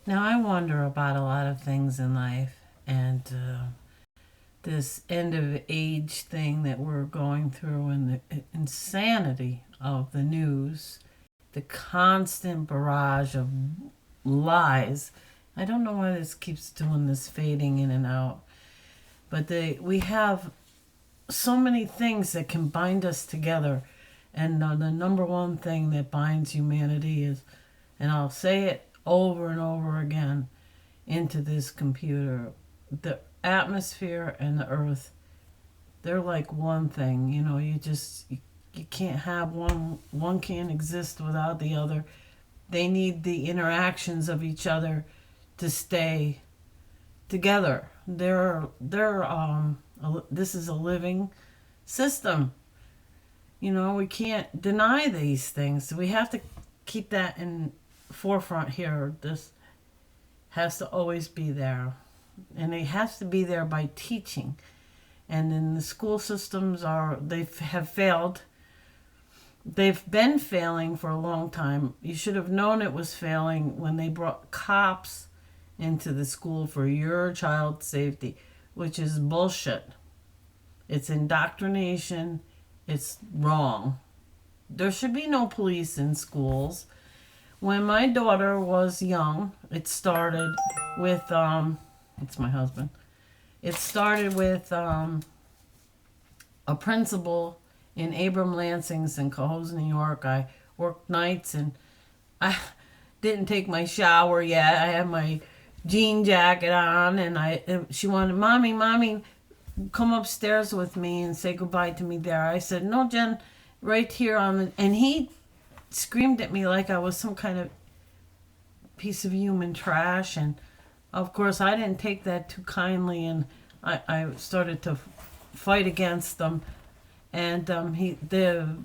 Now, I wonder about a lot of things in life, and this end of age thing that we're going through, and the insanity of the news, the constant barrage of lies. I don't know why this keeps doing this fading in and out, but we have so many things that can bind us together. And the number one thing that binds humanity is, and I'll say it over and over again, into this computer. The atmosphere and the earth, they're like one thing. You can't have one can't exist without the other. They need the interactions of each other to stay together. This is a living system. We can't deny these things. We have to keep that in forefront here. This has to always be there. And it has to be there by teaching. And then the school systems have failed. They've been failing for a long time. You should have known it was failing when they brought cops into the school for your child's safety, which is bullshit. It's indoctrination. It's wrong. There should be no police in schools. When my daughter was young, it started with it's my husband. It started with a principal in Abram Lansing's in Cohoes, New York. I worked nights and I didn't take my shower yet. I had my jean jacket on, and she wanted, mommy, come upstairs with me and say goodbye to me there. I said, no, Jen, right here and he screamed at me like I was some kind of piece of human trash. And of course, I didn't take that too kindly, and I started to fight against them. And the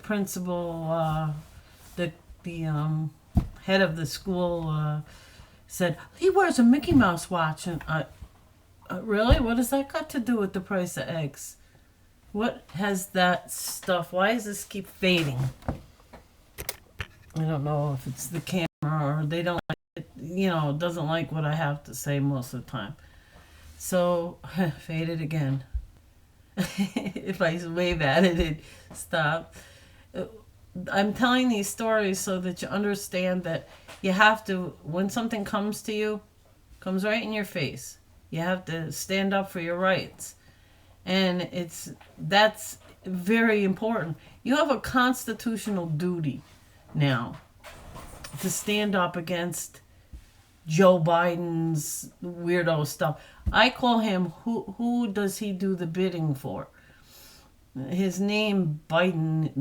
principal, the head of the school, said he wears a Mickey Mouse watch, and really, what does that got to do with the price of eggs? What has that stuff? Why does this keep fading? I don't know if it's the camera or they don't like it. It doesn't like what I have to say most of the time. So, faded again. If I wave at it, it stops. I'm telling these stories so that you understand that you have to, when something comes to you, comes right in your face, you have to stand up for your rights. And that's very important. You have a constitutional duty now to stand up against Joe Biden's weirdo stuff. I call him, who does he do the bidding for? His name Biden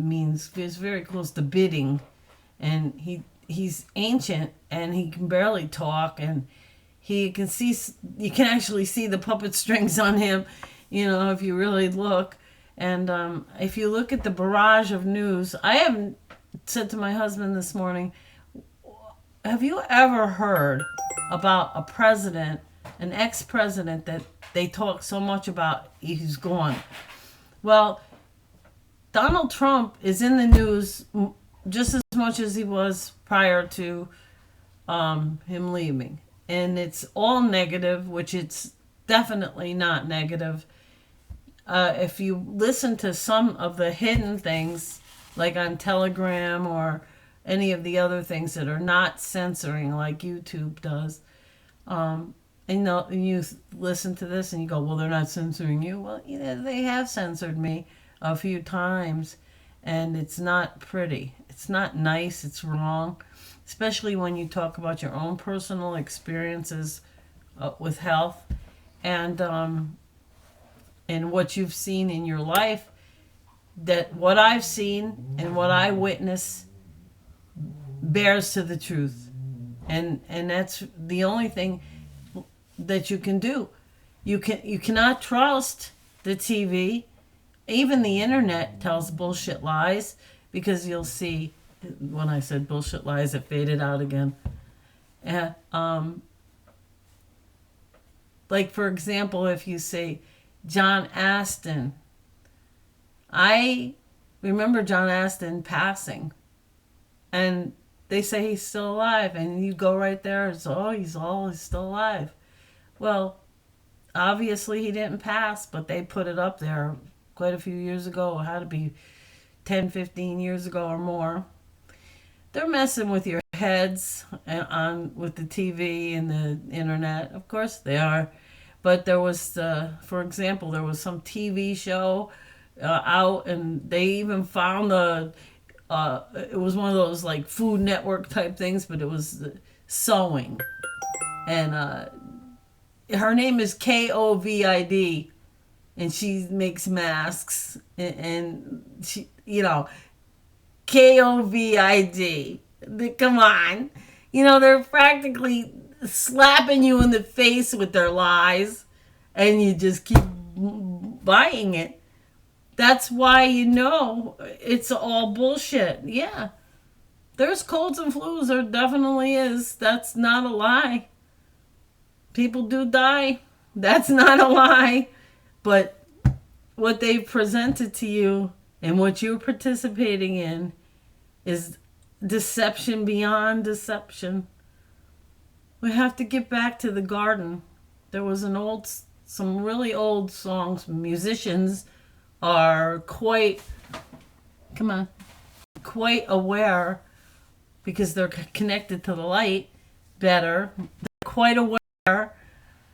is very close to bidding, and he's ancient and he can barely talk, and you can actually see the puppet strings on him, if you really look. And if you look at the barrage of news, I haven't said to my husband this morning, have you ever heard about a president, an ex-president that they talk so much about he's gone? Well, Donald Trump is in the news just as much as he was prior to him leaving. And it's all negative, which it's definitely not negative. If you listen to some of the hidden things, like on Telegram or any of the other things that are not censoring like YouTube does, and you listen to this and you go, well, they're not censoring you. Well, they have censored me a few times, and it's not pretty. It's not nice. It's wrong, especially when you talk about your own personal experiences with health, and what you've seen in your life. That what I've seen and what I witness bears to the truth, and that's the only thing that you can do. You cannot trust the TV. Even the internet tells bullshit lies, because you'll see when I said bullshit lies, it faded out again. Like, for example, if you say John Aston, I remember John Aston passing, and they say he's still alive, and you go right there, it's, oh, he's still alive. Well, obviously he didn't pass, but they put it up there quite a few years ago. It had to be 10, 15 years ago or more. They're messing with your heads and on with the TV and the internet. Of course they are. But there was, for example, there was some TV show out, and they even found it was one of those like Food Network type things, but it was sewing. And her name is Kovid, and she makes masks, and she, Kovid. Come on. They're practically slapping you in the face with their lies, and you just keep buying it. That's why it's all bullshit. Yeah. There's colds and flus. There definitely is. That's not a lie. People do die. That's not a lie. But what they've presented to you and what you're participating in is deception beyond deception. We have to get back to the garden. There was some really old songs. Musicians are come on, quite aware because they're connected to the light better. They're quite aware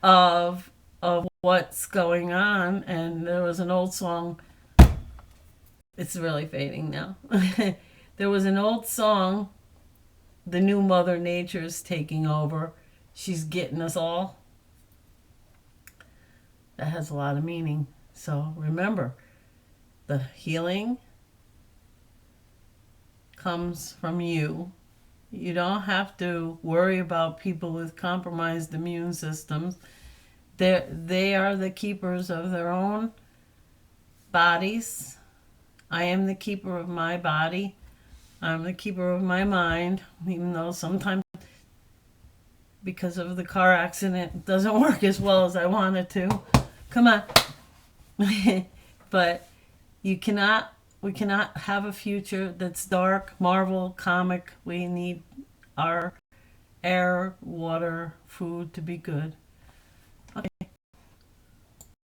of what's going on. And there was an old song. It's really fading now. There was an old song. The new Mother Nature is taking over. She's getting us all. That has a lot of meaning. So remember, the healing comes from you. You don't have to worry about people with compromised immune systems. They are the keepers of their own bodies. I am the keeper of my body. I'm the keeper of my mind, even though sometimes because of the car accident it doesn't work as well as I want it to. Come on. But we cannot have a future that's dark, Marvel, comic. We need our air, water, food to be good.